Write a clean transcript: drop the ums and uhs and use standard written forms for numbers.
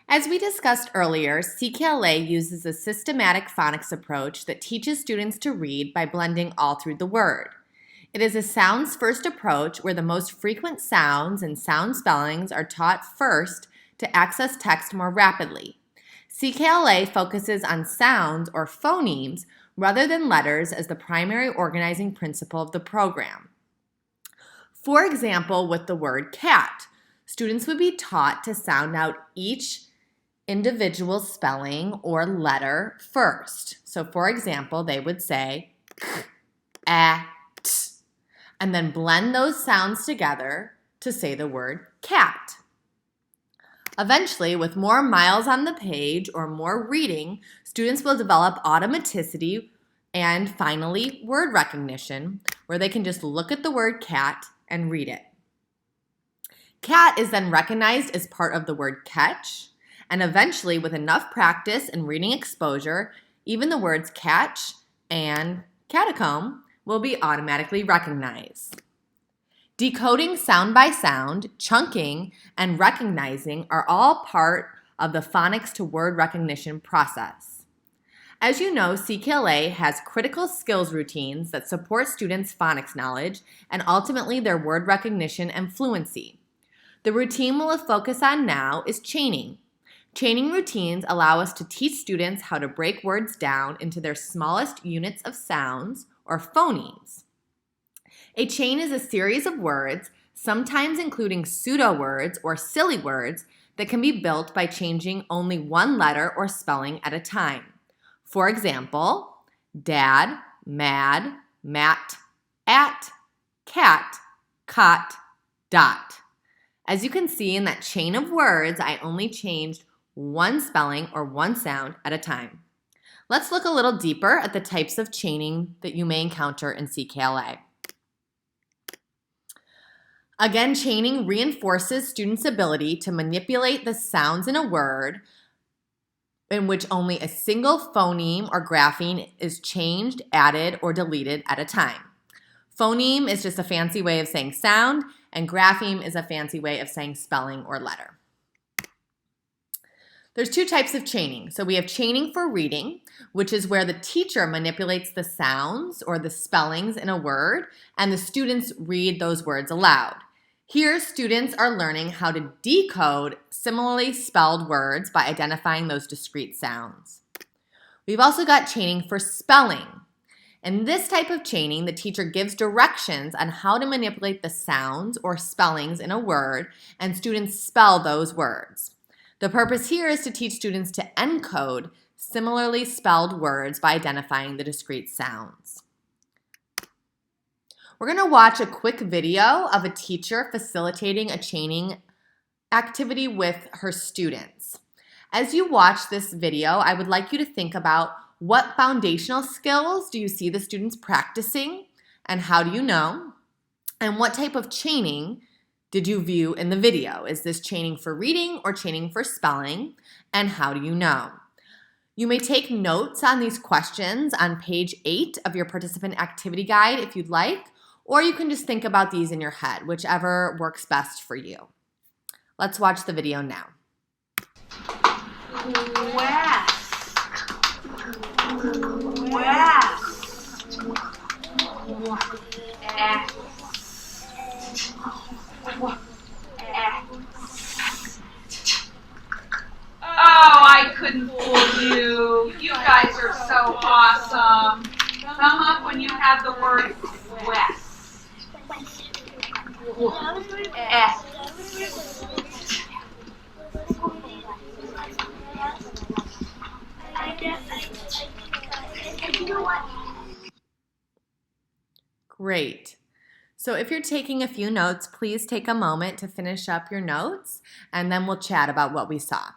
As we discussed earlier, CKLA uses a systematic phonics approach that teaches students to read by blending all through the word. It is a sounds-first approach where the most frequent sounds and sound spellings are taught first to access text more rapidly. CKLA focuses on sounds or phonemes rather than letters as the primary organizing principle of the program. For example, with the word cat, students would be taught to sound out each individual spelling or letter first. So for example, they would say k, a, t, and then blend those sounds together to say the word cat. Eventually, with more miles on the page or more reading, students will develop automaticity and finally word recognition, where they can just look at the word cat and read it. Cat is then recognized as part of the word catch, and eventually, with enough practice and reading exposure, even the words catch and catacomb will be automatically recognized. Decoding sound by sound, chunking, and recognizing are all part of the phonics to word recognition process. As you know, CKLA has critical skills routines that support students' phonics knowledge and ultimately their word recognition and fluency. The routine we'll focus on now is chaining. Chaining routines allow us to teach students how to break words down into their smallest units of sounds, or phonemes. A chain is a series of words, sometimes including pseudo words or silly words, that can be built by changing only one letter or spelling at a time. For example, dad, mad, mat, at, cat, cot, dot. As you can see in that chain of words, I only changed one spelling or one sound at a time. Let's look a little deeper at the types of chaining that you may encounter in CKLA. Again, chaining reinforces students' ability to manipulate the sounds in a word in which only a single phoneme or grapheme is changed, added, or deleted at a time. Phoneme is just a fancy way of saying sound, and grapheme is a fancy way of saying spelling or letter. There's two types of chaining. So we have chaining for reading, which is where the teacher manipulates the sounds or the spellings in a word, and the students read those words aloud. Here, students are learning how to decode similarly spelled words by identifying those discrete sounds. We've also got chaining for spelling. In this type of chaining, the teacher gives directions on how to manipulate the sounds or spellings in a word, and students spell those words. The purpose here is to teach students to encode similarly spelled words by identifying the discrete sounds. We're going to watch a quick video of a teacher facilitating a chaining activity with her students. As you watch this video, I would like you to think about what foundational skills do you see the students practicing, and how do you know? And what type of chaining did you view in the video? Is this chaining for reading or chaining for spelling? And how do you know? You may take notes on these questions on page 8 of your participant activity guide if you'd like, or you can just think about these in your head, whichever works best for you. Let's watch the video now. Oh, I couldn't fool you. You guys are so awesome. Thumb up when you have the word west. S. Great. So if you're taking a few notes, please take a moment to finish up your notes, and then we'll chat about what we saw.